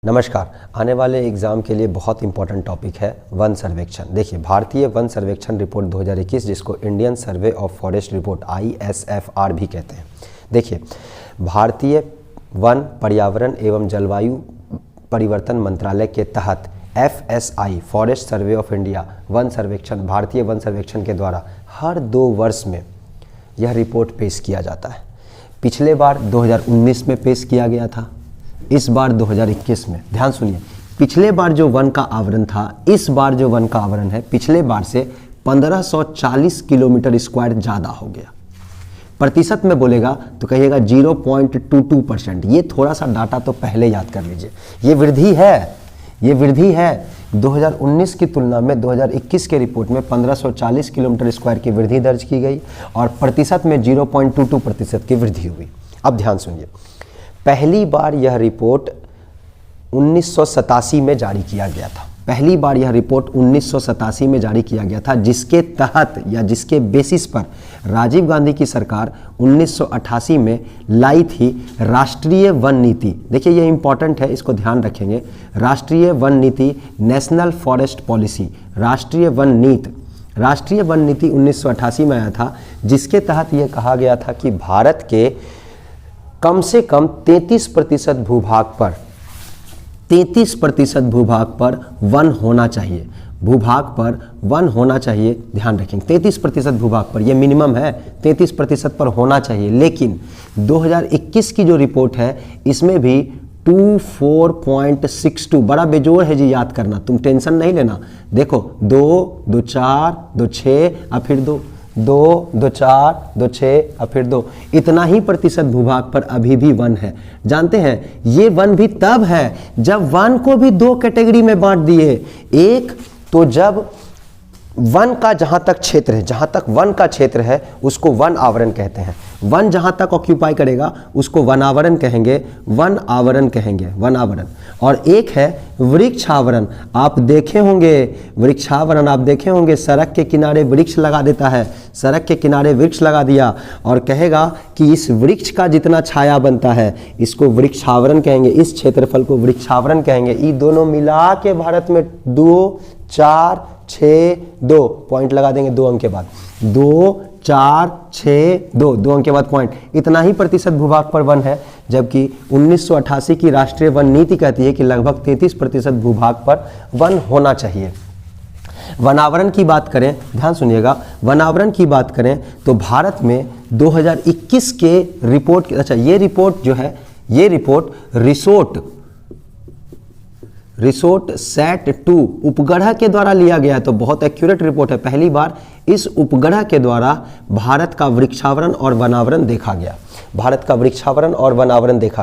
नमस्कार। आने वाले एग्ज़ाम के लिए बहुत इंपॉर्टेंट टॉपिक है वन सर्वेक्षण। देखिए, भारतीय वन सर्वेक्षण रिपोर्ट 2021 जिसको Indian survey of forest report ISFR भी कहते हैं। देखिए, भारतीय वन पर्यावरण एवं जलवायु परिवर्तन मंत्रालय के तहत FSI forest survey of India one सर्वेक्षण, भारतीय वन सर्वेक्षण के द्वारा हर 2 वर्ष में यह रिपोर्ट पेश किया जाता है। पिछले बार 2019 में पेश किया गया था, इस बार 2021 में। ध्यान सुनिए, पिछले बार जो वन का आवरण था, इस बार जो वन का आवरण है पिछले बार से 1540 किलोमीटर स्क्वायर ज़्यादा हो गया। प्रतिशत में बोलेगा तो कहिएगा 0.22%। ये थोड़ा सा डाटा तो पहले याद कर लीजिए। ये वृद्धि है 2019 की तुलना में 2021 के रिपोर्ट में 1540 किलोमीटर स्क्वायर की वृद्धि दर्ज की गई और प्रतिशत में 0.22% की वृद्धि हुई। अब ध्यान सुनिए, पहली बार यह रिपोर्ट 1987 में जारी किया गया था। पहली बार यह रिपोर्ट 1987 में जारी किया गया था, जिसके तहत या जिसके बेसिस पर राजीव गांधी की सरकार 1988 में लाई थी राष्ट्रीय वन नीति। देखिए, ये इंपॉर्टेंट है, इसको ध्यान रखेंगे। राष्ट्रीय वन नीति, नेशनल फॉरेस्ट पॉलिसी, राष्ट्रीय वन नीति 1988 में आया था, जिसके तहत यह कहा गया था कि भारत के कम से कम 33% भूभाग पर वन होना चाहिए। भूभाग पर वन होना चाहिए, ध्यान रखेंगे। 33% भूभाग पर, यह मिनिमम है, 33% पर होना चाहिए। लेकिन 2021 की जो रिपोर्ट है इसमें भी 24.62, बड़ा बेजोड़ है जी, याद करना, तुम टेंशन नहीं लेना। देखो 2, 2, 4, 2, 6 और फिर 2, 2, 2, 4, 2, 6 और फिर 2, इतना ही प्रतिशत भूभाग पर अभी भी वन है। जानते हैं, ये वन भी तब है जब वन को भी 2 कैटेगरी में बांट दिए। एक तो जब वन का जहां तक वन का क्षेत्र है उसको वन आवरण कहते हैं। वन जहां तक ऑक्यूपाई करेगा उसको वन आवरण कहेंगे। और एक है वृक्षावरण। आप देखे होंगे सड़क के किनारे वृक्ष लगा देता है, सड़क के किनारे वृक्ष लगा दिया और कहेगा कि इस वृक्ष का जितना छाया बनता है इसको वृक्षावरण कहेंगे, इस क्षेत्रफल को वृक्षावरण कहेंगे। ये दोनों मिला के भारत में 2, 4, 6, 2 पॉइंट लगा देंगे 2 अंक के बाद, 2, 4, 6, 2 अंक के बाद पॉइंट। इतना ही प्रतिशत भूभाग पर वन है, जबकि 1988 की राष्ट्रीय वन नीति कहती है कि लगभग 33% भूभाग पर वन होना चाहिए। वनावरण की बात करें, ध्यान सुनिएगा, वनावरण की बात करें तो भारत में 2021 के रिपोर्ट, ये रिपोर्ट जो है, ये रिपोर्ट रिसोर्ट सेट 2 उपग्रह के द्वारा लिया गया है, तो बहुत एक्यूरेट रिपोर्ट है। पहली बार इस उपग्रह के द्वारा भारत का वृक्षावरण और वनावरण देखा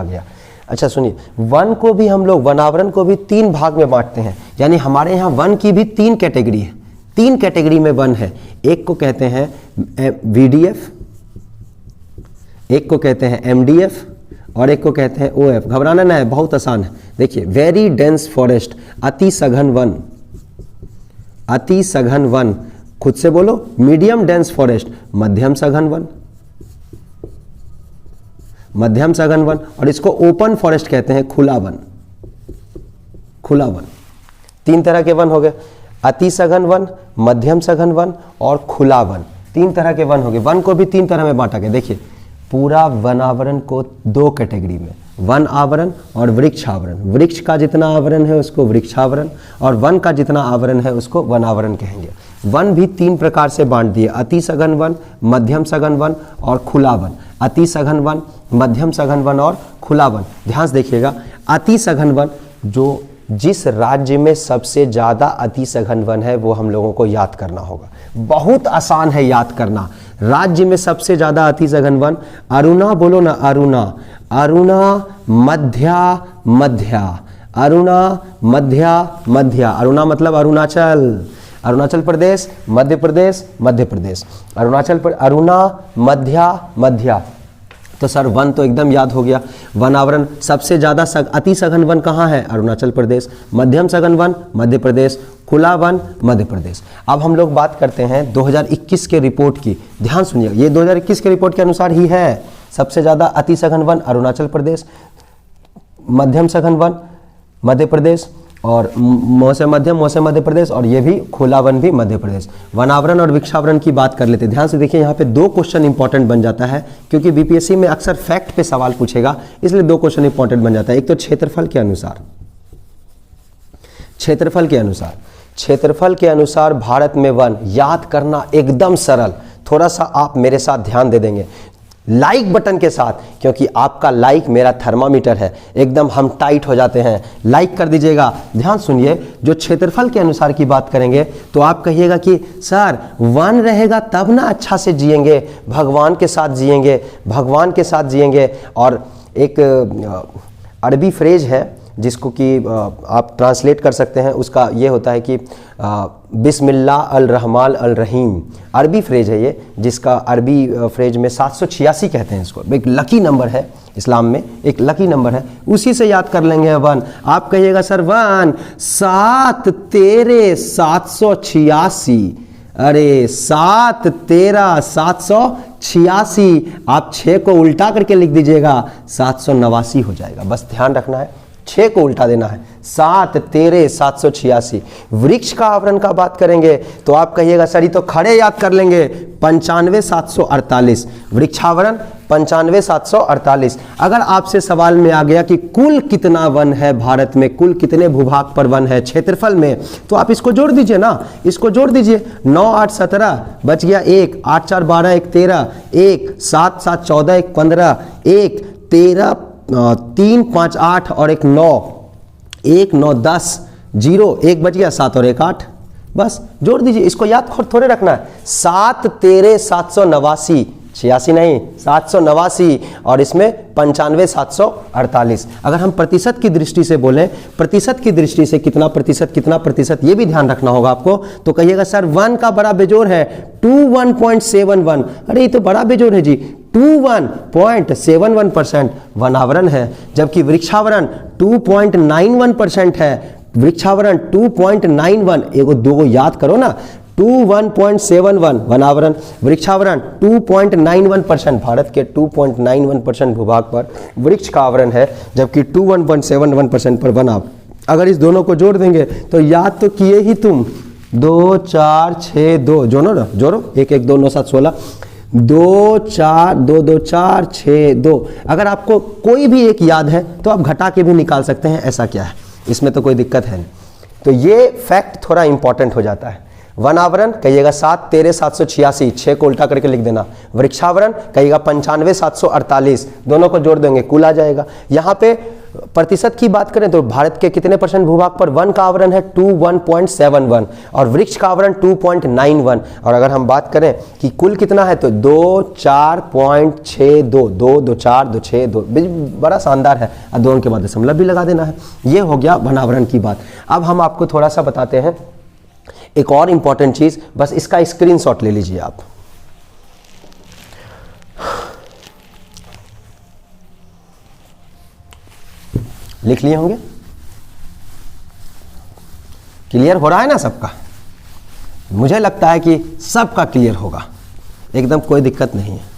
गया। अच्छा सुनिए, वन को भी हम लोग, वनावरण को भी 3 भाग में बांटते हैं। यानी हमारे यहाँ वन की भी 3 कैटेगरी है, 3 कैटेगरी में वन है। एक को कहते हैं VDF, एक को कहते हैं MDF और एक को कहते हैं OF। घबराना ना है, बहुत आसान है। देखिए, वेरी डेंस फॉरेस्ट, अति सघन वन। खुद से बोलो, मीडियम डेंस फॉरेस्ट, मध्यम सघन वन। और इसको ओपन फॉरेस्ट कहते हैं, खुला वन। 3 तरह के वन हो गए, अति सघन वन, मध्यम सघन वन और खुला वन। 3 तरह के वन हो गए। वन को भी 3 तरह में बांटा गया। देखिए, पूरा वनावरण को 2 कैटेगरी में, वन आवरण और वृक्ष आवरण। वृक्ष का जितना आवरण है उसको वृक्षावरण और वन का जितना आवरण है उसको वनावरण कहेंगे। वन भी 3 प्रकार से बांट दिए, अति सघन वन, मध्यम सघन वन और खुला वन। अति सघन वन, मध्यम सघन वन और खुला वन। ध्यान से देखिएगा, अति सघन वन, जो जिस राज्य में सबसे ज़्यादा अति सघन वन है वो हम लोगों को याद करना होगा। बहुत आसान है याद करना। राज्य में सबसे ज़्यादा अति सघन वन, अरुणा, बोलो ना, अरुणा अरुणा मतलब अरुणाचल प्रदेश, मध्य प्रदेश, अरुणा मध्या। तो सर वन तो एकदम याद हो गया। वनावरण सबसे ज़्यादा अति सघन वन कहाँ है? अरुणाचल प्रदेश। मध्यम सघन वन मध्य प्रदेश, खुला वन मध्य प्रदेश। अब हम लोग बात करते हैं 2021 के रिपोर्ट की। ध्यान सुनिए, ये 2021 के रिपोर्ट के अनुसार ही है। सबसे ज़्यादा अति सघन वन अरुणाचल प्रदेश, मध्यम सघन वन मध्य प्रदेश, और मौसम मध्य प्रदेश, और ये भी खुला वन भी मध्य प्रदेश। वनावरण और वृक्षावरण की बात कर लेते हैं। ध्यान से देखिए, यहाँ पे 2 क्वेश्चन इंपॉर्टेंट बन जाता है, क्योंकि बीपीएससी में अक्सर फैक्ट पे सवाल पूछेगा, इसलिए 2 क्वेश्चन इंपॉर्टेंट बन जाता है। एक तो क्षेत्रफल के अनुसार भारत में वन याद करना एकदम सरल। थोड़ा सा आप मेरे साथ ध्यान दे देंगे लाइक बटन के साथ, क्योंकि आपका लाइक मेरा थर्मामीटर है, एकदम हम टाइट हो जाते हैं। लाइक कर दीजिएगा। ध्यान सुनिए, जो क्षेत्रफल के अनुसार की बात करेंगे तो आप कहिएगा कि सर वन रहेगा तब ना अच्छा से जिएंगे, भगवान के साथ जिएंगे। और एक अरबी फ्रेज है जिसको कि आप ट्रांसलेट कर सकते हैं, उसका ये होता है कि बिस्मिल्लाह अल रहमान अल रहीम। अरबी फ्रेज है ये, जिसका अरबी फ्रेज में 786 कहते हैं इसको। एक लकी नंबर है, इस्लाम में एक लकी नंबर है, उसी से याद कर लेंगे वन। आप कहिएगा सर वन 7 तेरे 786, अरे 7 तेरा 786, आप 6 को उल्टा करके लिख दीजिएगा, 789 हो जाएगा। बस ध्यान रखना है, 6 को उल्टा देना है, 7 तेरे 786। वृक्ष का आवरण का बात करेंगे तो आप कहिएगा सर ये तो खड़े याद कर लेंगे, 95,748 वृक्षावरण, 95,748। अगर आपसे सवाल में आ गया कि कुल कितना वन है भारत में, कुल कितने भूभाग पर वन है क्षेत्रफल में, तो आप इसको जोड़ दीजिए ना, इसको जोड़ दीजिए। 9 8 17 बच गया 1, 8 4 12 1 13, 1 7 7 14 1 15, 1 13 3 5 8 और 1 9, 1 9 10 0, 1 बच गया 7 और 1 8, बस जोड़ दीजिए। इसको याद थोड़े रखना है। 7 तेरे 789, 86 नहीं 789, और इसमें 95,748। अगर हम प्रतिशत की दृष्टि से बोलें, प्रतिशत की दृष्टि से कितना प्रतिशत ये भी ध्यान रखना होगा आपको, तो कहिएगा सर वन का बड़ा बेजोड़ है 21.71। अरे ये तो बड़ा बेजोड़ है जी, 21.71% वनावरण है, जबकि वृक्षावरण 2.91% है। वृक्षावरण 2.91, एगो दो याद करो ना, 21.71 वनावरण, वृक्षावरण 2.91%। भारत के 2.91% भूभाग पर वृक्ष का आवरण है, जबकि 21.71% पर वनावरण। अगर इस दोनों को जोड़ देंगे तो याद तो किए ही तुम, 2 4 6 2 जोड़ो 1 1 2 9 7 16, 2 4 2 2 4 6 2। अगर आपको कोई भी एक याद है तो आप घटा के भी निकाल सकते हैं, ऐसा क्या है, इसमें तो कोई दिक्कत है नहीं। तो ये फैक्ट थोड़ा इंपॉर्टेंट हो जाता है। वनावरण कहिएगा 7 तेरे 786, 6 को उल्टा करके लिख देना। वृक्षावरण कहिएगा 95,748, दोनों को जोड़ देंगे कुल आ जाएगा। यहाँ पे प्रतिशत की बात करें तो भारत के कितने परसेंट भूभाग पर वन का आवरण है 21.71 और वृक्ष का आवरण 2.91। और अगर हम बात करें कि कुल कितना है तो 24.62, 2 2 4 2 6 2, बड़ा शानदार है। और दोनों के बाद दशमलव भी लगा देना है। ये हो गया वनावरण की बात। अब हम आपको थोड़ा सा बताते हैं एक और इंपॉर्टेंट चीज, बस इसका स्क्रीनशॉट ले लीजिए आप। लिख लिए होंगे, क्लियर हो रहा है ना सबका? मुझे लगता है कि सबका क्लियर होगा, एकदम कोई दिक्कत नहीं है।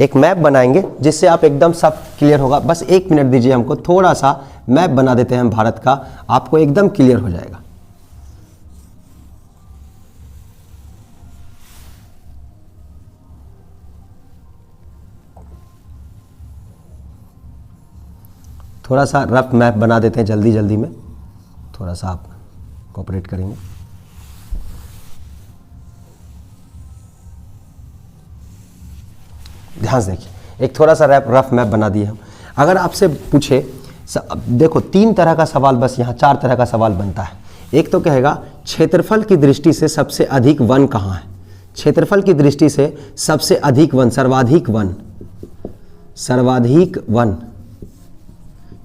एक मैप बनाएंगे जिससे आप एकदम सब क्लियर होगा। बस 1 मिनट दीजिए हमको, थोड़ा सा मैप बना देते हैं हम भारत का, आपको एकदम क्लियर हो जाएगा। थोड़ा सा रफ मैप बना देते हैं जल्दी में, थोड़ा सा आप कोऑपरेट करेंगे। ध्यान से देखिए, एक थोड़ा सा रफ मैप बना दिए हम। अगर आपसे पूछे, देखो 3 तरह का सवाल, बस यहाँ 4 तरह का सवाल बनता है। एक तो कहेगा क्षेत्रफल की दृष्टि से सबसे अधिक वन कहाँ है, क्षेत्रफल की दृष्टि से सबसे अधिक वन, सर्वाधिक वन,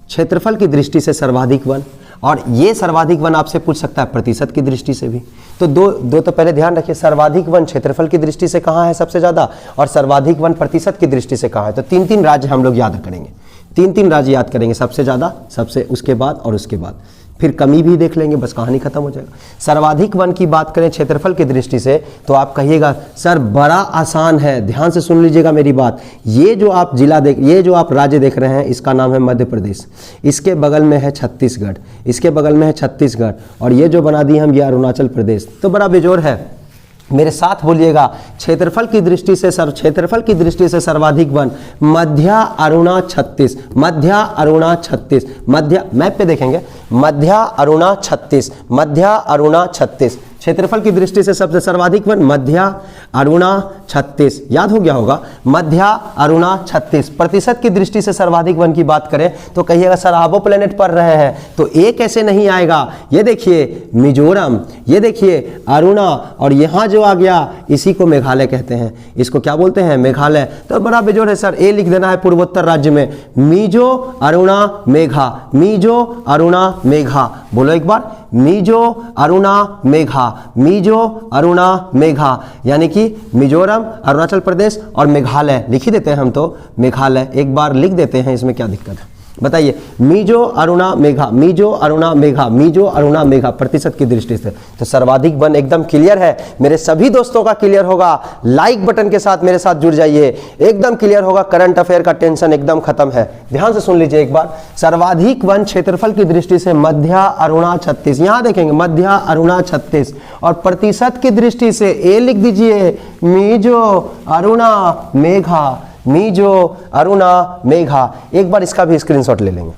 क्षेत्रफल की दृष्टि से सर्वाधिक वन। और ये सर्वाधिक वन आपसे पूछ सकता है प्रतिशत की दृष्टि से भी। तो दो तो पहले ध्यान रखिए, सर्वाधिक वन क्षेत्रफल की दृष्टि से कहाँ है सबसे ज़्यादा, और सर्वाधिक वन प्रतिशत की दृष्टि से कहाँ है। तो 3 राज्य हम लोग याद करेंगे, 3 राज्य याद करेंगे, सबसे ज़्यादा, सबसे उसके बाद और उसके बाद। फिर कमी भी देख लेंगे, बस कहानी खत्म हो जाएगा। सर्वाधिक वन की बात करें क्षेत्रफल की दृष्टि से तो आप कहिएगा सर बड़ा आसान है, ध्यान से सुन लीजिएगा मेरी बात। ये जो आप ये जो आप राज्य देख रहे हैं इसका नाम है मध्य प्रदेश, इसके बगल में है छत्तीसगढ़, इसके बगल में है छत्तीसगढ़, और ये जो बना दिए हम ये अरुणाचल प्रदेश। तो बड़ा बेजोड़ है। मेरे साथ बोलिएगा, क्षेत्रफल की दृष्टि से सर्वाधिक वन मध्य अरुणा छत्तीस, मध्य अरुणा छत्तीस, मध्य मैप पे देखेंगे, मध्य अरुणा छत्तीस, मध्य अरुणा छत्तीस। क्षेत्रफल की दृष्टि से सबसे सर्वाधिक वन मध्य अरुणा छत्तीस, याद हो गया होगा, मध्य अरुणा छत्तीस। प्रतिशत की दृष्टि से सर्वाधिक वन की बात करें तो कहिएगा सर आबो प्लेनेट पढ़ रहे हैं तो एक ऐसे नहीं आएगा। ये देखिए मिजोरम, ये देखिए अरुणा, और यहाँ जो आ गया इसी को मेघालय कहते हैं। इसको क्या बोलते हैं? मेघालय। तो बड़ा बेजोड़ है सर, ए लिख देना है पूर्वोत्तर राज्य में, मिजो अरुणा मेघा, मिजो अरुणा मेघा। बोलो एक बार, मिजो अरुणा मेघा, मिजो अरुणा मेघा, यानी कि मिजोरम, अरुणाचल प्रदेश और मेघालय लिख ही देते हैं हम तो, मेघालय एक बार लिख देते हैं, इसमें क्या दिक्कत है बताइए। मिजो अरुणा मेघा, मिजो अरुणा मेघा, मिजो अरुणा मेघा प्रतिशत की दृष्टि से। तो सर्वाधिक वन एकदम क्लियर है, मेरे सभी दोस्तों का क्लियर होगा। लाइक बटन के साथ मेरे साथ जुड़ जाइए, एकदम क्लियर होगा, करंट अफेयर का टेंशन एकदम खत्म है। ध्यान से सुन लीजिए एक बार, सर्वाधिक वन क्षेत्रफल की दृष्टि से मध्य अरुणा छत्तीस, यहां देखेंगे मध्य अरुणा छत्तीस, और प्रतिशत की दृष्टि से ए लिख दीजिए, मिजो अरुणा मेघा, मिजो अरुणा मेघा। एक बार इसका भी स्क्रीनशॉट ले लेंगे।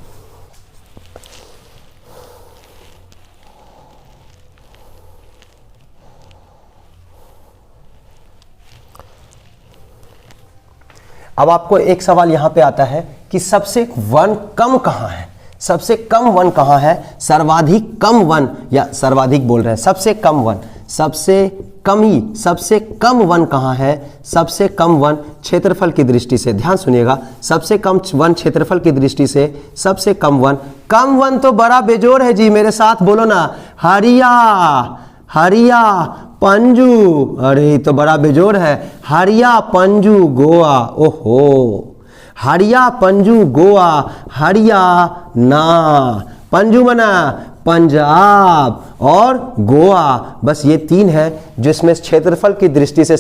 अब आपको एक सवाल यहां पे आता है कि सबसे वन कम कहां है, सबसे कम वन कहां है, सर्वाधिक कम वन, या सर्वाधिक बोल रहे हैं, सबसे कम वन, सबसे कम वन कहां है, सबसे कम वन क्षेत्रफल की दृष्टि से। ध्यान सुनिएगा, सबसे कम वन क्षेत्रफल की दृष्टि से, सबसे कम वन तो बड़ा बेजोड़ है जी, मेरे साथ बोलो ना, हरिया पंजू, अरे तो बड़ा बेजोड़ है, हरिया पंजू गोवा, ओहो, हरिया पंजू गोवा, हरियाणा, पंजू मना पंजाब और गोवा, बस ये तीन है जिसमें क्षेत्रफल की दृष्टि से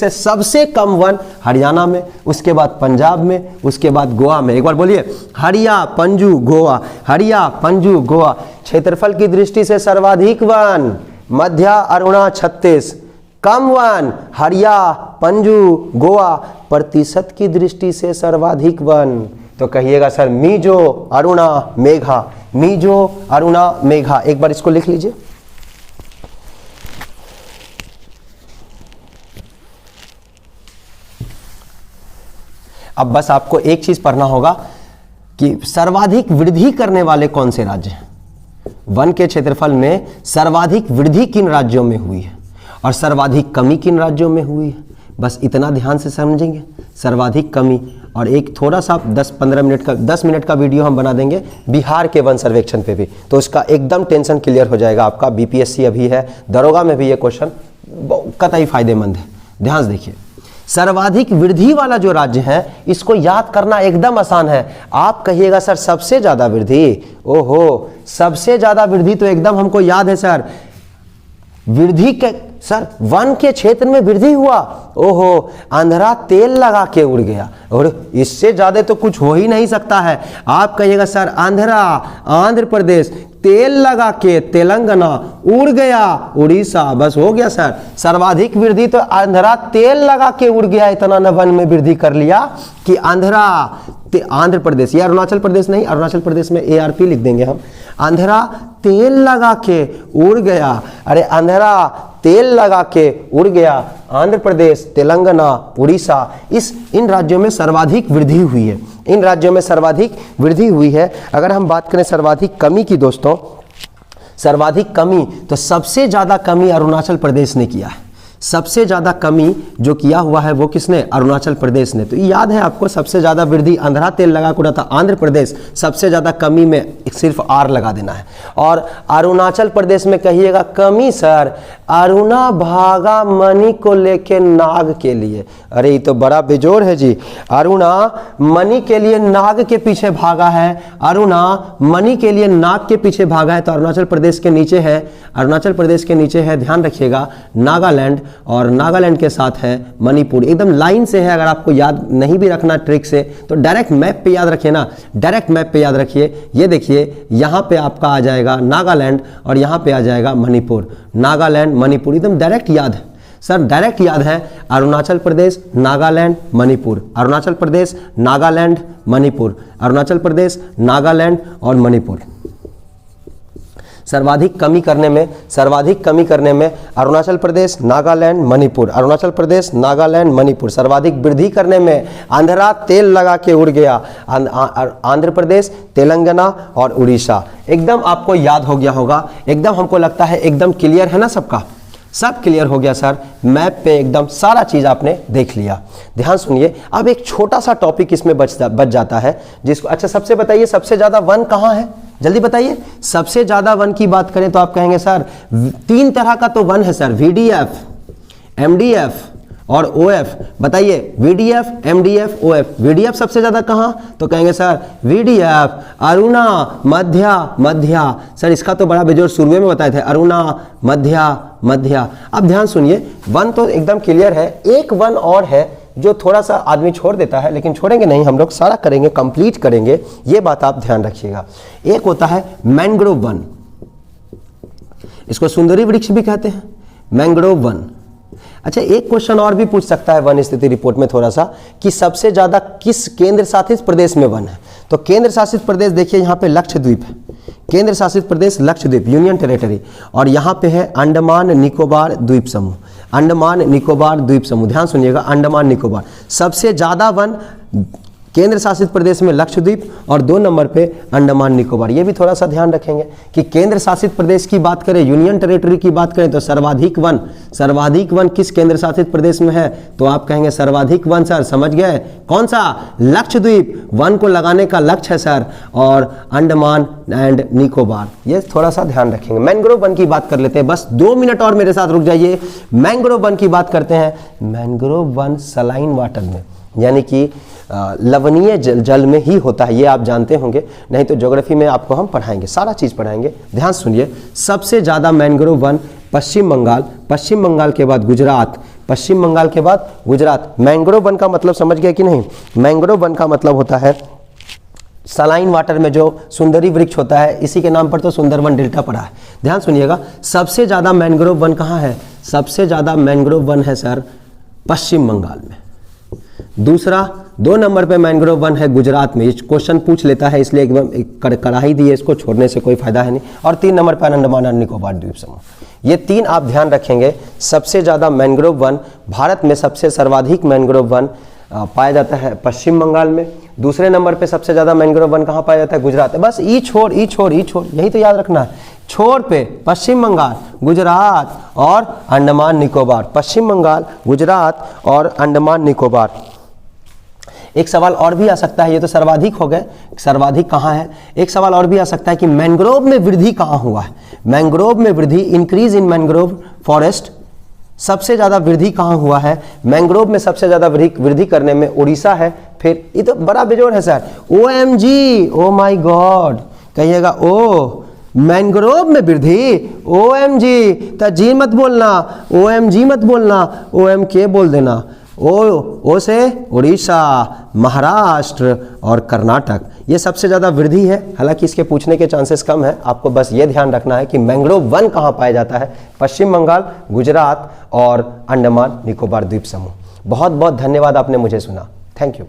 सबसे कम वन हरियाणा में, उसके बाद पंजाब में, उसके बाद गोवा में। एक बार बोलिए, हरिया पंजू गोवा, हरिया पंजू गोवा। क्षेत्रफल की दृष्टि से सर्वाधिक वन मध्य अरुणा छत्तीस, कम वन हरिया पंजू गोवा। प्रतिशत की दृष्टि से सर्वाधिक वन तो कहिएगा सर मिजो अरुणा मेघा, मिजो अरुणा मेघा। एक बार इसको लिख लीजिए। अब बस आपको एक चीज पढ़ना होगा कि सर्वाधिक वृद्धि करने वाले कौन से राज्य हैं। वन के क्षेत्रफल में सर्वाधिक वृद्धि किन राज्यों में हुई है और सर्वाधिक कमी किन राज्यों में हुई है, बस इतना ध्यान से समझेंगे। सर्वाधिक कमी, और एक थोड़ा सा 10 मिनट का वीडियो हम बना देंगे बिहार के वन सर्वेक्षण पे भी, तो उसका एकदम टेंशन क्लियर हो जाएगा आपका। बीपीएससी अभी है, दरोगा में भी ये क्वेश्चन कतई फायदेमंद है। ध्यान से देखिए, सर्वाधिक वृद्धि वाला जो राज्य है इसको याद करना एकदम आसान है। आप कहिएगा सर सबसे ज्यादा वृद्धि, ओहो सबसे ज्यादा वृद्धि तो एकदम हमको याद है सर, वृद्धि के सर वन के क्षेत्र में वृद्धि हुआ, ओहो आंध्रा तेल लगा के उड़ गया, और इससे ज्यादा तो कुछ हो ही नहीं सकता है। आप कहिएगा सर आंध्रा, आंध्र प्रदेश, तेल लगा के तेलंगाना, उड़ गया उड़ीसा, बस हो गया सर। सर्वाधिक वृद्धि तो आंध्रा तेल लगा के उड़ गया, इतना न वन में वृद्धि कर लिया कि आंध्र प्रदेश, या अरुणाचल प्रदेश नहीं, अरुणाचल प्रदेश में ARP लिख देंगे हम, आंध्रा तेल लगा के उड़ गया, अरे आंध्रा तेल लगा के उड़ गया, आंध्र प्रदेश, तेलंगाना, उड़ीसा, इन राज्यों में सर्वाधिक वृद्धि हुई है, इन राज्यों में सर्वाधिक वृद्धि हुई है। अगर हम बात करें सर्वाधिक कमी की दोस्तों, सर्वाधिक कमी तो सबसे ज्यादा कमी अरुणाचल प्रदेश ने किया है, सबसे ज़्यादा कमी जो किया हुआ है वो किसने? अरुणाचल प्रदेश ने। तो याद है आपको, सबसे ज़्यादा वृद्धि अंधेरा तेल लगा के उड़ा था आंध्र प्रदेश, सबसे ज़्यादा कमी में सिर्फ आर लगा देना है। और अरुणाचल प्रदेश में कहिएगा कमी सर, अरुणा भागा मणि को लेके नाग के लिए। अरे ये तो बड़ा बेजोड़ है जी। अरुणा मणि के लिए नाग के पीछे भागा है, अरुणा मणि के लिए नाग के पीछे भागा है। तो अरुणाचल प्रदेश के नीचे है, अरुणाचल प्रदेश के नीचे है, ध्यान रखिएगा, नागालैंड, और नागालैंड के साथ है मणिपुर। एकदम लाइन से है, अगर आपको याद नहीं भी रखना ट्रिक से तो डायरेक्ट मैप पे याद रखिए ना, डायरेक्ट मैप पे याद रखिए। ये देखिए यहाँ पे आपका आ जाएगा नागालैंड और यहाँ पे आ जाएगा मणिपुर, नागालैंड मणिपुर, एकदम डायरेक्ट याद है सर, डायरेक्ट याद है। अरुणाचल प्रदेश, नागालैंड, मणिपुर, अरुणाचल प्रदेश, नागालैंड, मणिपुर, अरुणाचल प्रदेश, नागालैंड और मणिपुर। सर्वाधिक कमी करने में अरुणाचल प्रदेश, नागालैंड, मणिपुर, अरुणाचल प्रदेश, नागालैंड, मणिपुर। सर्वाधिक वृद्धि करने में अंधेरा तेल लगा के उड़ गया, आंध्र प्रदेश, तेलंगाना और उड़ीसा। एकदम आपको याद हो गया होगा, एकदम हमको लगता है एकदम क्लियर है ना सबका, सब क्लियर हो गया सर। मैप पे एकदम सारा चीज आपने देख लिया। ध्यान सुनिए, अब एक छोटा सा टॉपिक इसमें बच जाता है जिसको, अच्छा सबसे बताइए सबसे ज्यादा वन कहाँ है, जल्दी बताइए। सबसे ज्यादा वन की बात करें तो आप कहेंगे सर 3 तरह का तो वन है सर, VDF, MDF और OF। बताइए VDF, MDF, OF। VDF सबसे ज्यादा कहाँ? तो कहेंगे सर VDF अरुणा मध्या। सर इसका तो बड़ा बेजोड़ शुरू में बताए थे, अरुणा मध्या। अब ध्यान सुनिए, वन तो एकदम क्लियर है, एक वन और है जो थोड़ा सा आदमी छोड़ देता है, लेकिन छोड़ेंगे नहीं, हम लोग सारा करेंगे, कंप्लीट करेंगे, ये बात आप ध्यान रखिएगा। एक होता है मैंग्रोव वन, इसको सुंदरी वृक्ष भी कहते हैं, मैंग्रोव वन। अच्छा एक क्वेश्चन और भी पूछ सकता है वन स्थिति रिपोर्ट में थोड़ा सा, कि सबसे ज्यादा किस केंद्र शासित प्रदेश में वन है? तो केंद्र शासित प्रदेश देखिए यहाँ पे लक्षद्वीप है, केंद्र शासित प्रदेश लक्षद्वीप, यूनियन टेरिटरी, और यहाँ पे है अंडमान निकोबार द्वीप समूह, अंडमान निकोबार द्वीप समूह। ध्यान सुनिएगा, अंडमान निकोबार। सबसे ज्यादा वन केंद्र शासित प्रदेश में लक्षद्वीप और 2 नंबर पे अंडमान निकोबार। ये भी थोड़ा सा ध्यान रखेंगे कि केंद्र शासित प्रदेश की बात करें, यूनियन टेरिटरी की बात करें तो सर्वाधिक वन किस केंद्र शासित प्रदेश में है? तो आप कहेंगे सर्वाधिक वन सर, समझ गए कौन सा? लक्षद्वीप। वन को लगाने का लक्ष्य है सर, और अंडमान एंड निकोबार, ये थोड़ा सा ध्यान रखेंगे। मैंग्रोव वन की बात कर लेते हैं, बस 2 मिनट और मेरे साथ रुक जाइए। मैंग्रोव वन की बात करते हैं। मैंग्रोव वन सलाइन वाटर में, यानी कि लवणीय जल में ही होता है, ये आप जानते होंगे, नहीं तो ज्योग्राफी में आपको हम पढ़ाएंगे, सारा चीज पढ़ाएंगे। ध्यान सुनिए, सबसे ज्यादा मैंग्रोव वन पश्चिम बंगाल के बाद गुजरात, पश्चिम बंगाल के बाद गुजरात। मैंग्रोव वन का मतलब समझ गए कि नहीं? मैंग्रोव वन का मतलब होता है सलाइन वाटर में जो सुंदरी वृक्ष होता है, इसी के नाम पर तो सुंदरवन डेल्टा पड़ा है। ध्यान सुनिएगा, सबसे ज्यादा मैंग्रोव वन कहाँ है? सबसे ज्यादा मैंग्रोव वन है सर पश्चिम बंगाल में। दूसरा 2 नंबर पे मैंग्रोव वन है गुजरात में। ये क्वेश्चन पूछ लेता है, इसलिए एकदम करा ही दिए, इसको छोड़ने से कोई फायदा है नहीं। और 3 नंबर पर अंडमान और निकोबार द्वीप समूह। ये 3 आप ध्यान रखेंगे। सबसे ज्यादा मैंग्रोव वन, भारत में सबसे सर्वाधिक मैंग्रोव वन पाया जाता है पश्चिम बंगाल में। दूसरे नंबर पे सबसे ज्यादा मैंग्रोव वन कहाँ पाया जाता है? गुजरात। बस ई छोड़ यही तो याद रखना है। छोड़ पे पश्चिम बंगाल, गुजरात और अंडमान निकोबार, पश्चिम बंगाल, गुजरात और अंडमान निकोबार। एक सवाल और भी आ सकता है, ये तो सर्वाधिक हो गए, सर्वाधिक कहाँ है? एक सवाल और भी आ सकता है कि मैंग्रोव में वृद्धि कहाँ हुआ है? मैंग्रोव में वृद्धि, इंक्रीज इन मैंग्रोव फॉरेस्ट, सबसे ज्यादा वृद्धि कहाँ हुआ है? मैंग्रोव में सबसे ज्यादा वृद्धि करने में उड़ीसा है। फिर ये तो बड़ा बेजोड़ है सर, OMG, ओ माई गॉड, कहिएगा ओ मैंग्रोव में वृद्धि, OMG, तो जी मत बोलना, OMG मत बोलना, OMK बोल देना। ओ से उड़ीसा, महाराष्ट्र और कर्नाटक, ये सबसे ज्यादा वृद्धि है। हालांकि इसके पूछने के चांसेस कम है, आपको बस ये ध्यान रखना है कि मैंग्रोव वन कहाँ पाया जाता है? पश्चिम बंगाल, गुजरात और अंडमान निकोबार द्वीप समूह। बहुत बहुत धन्यवाद, आपने मुझे सुना। Thank you.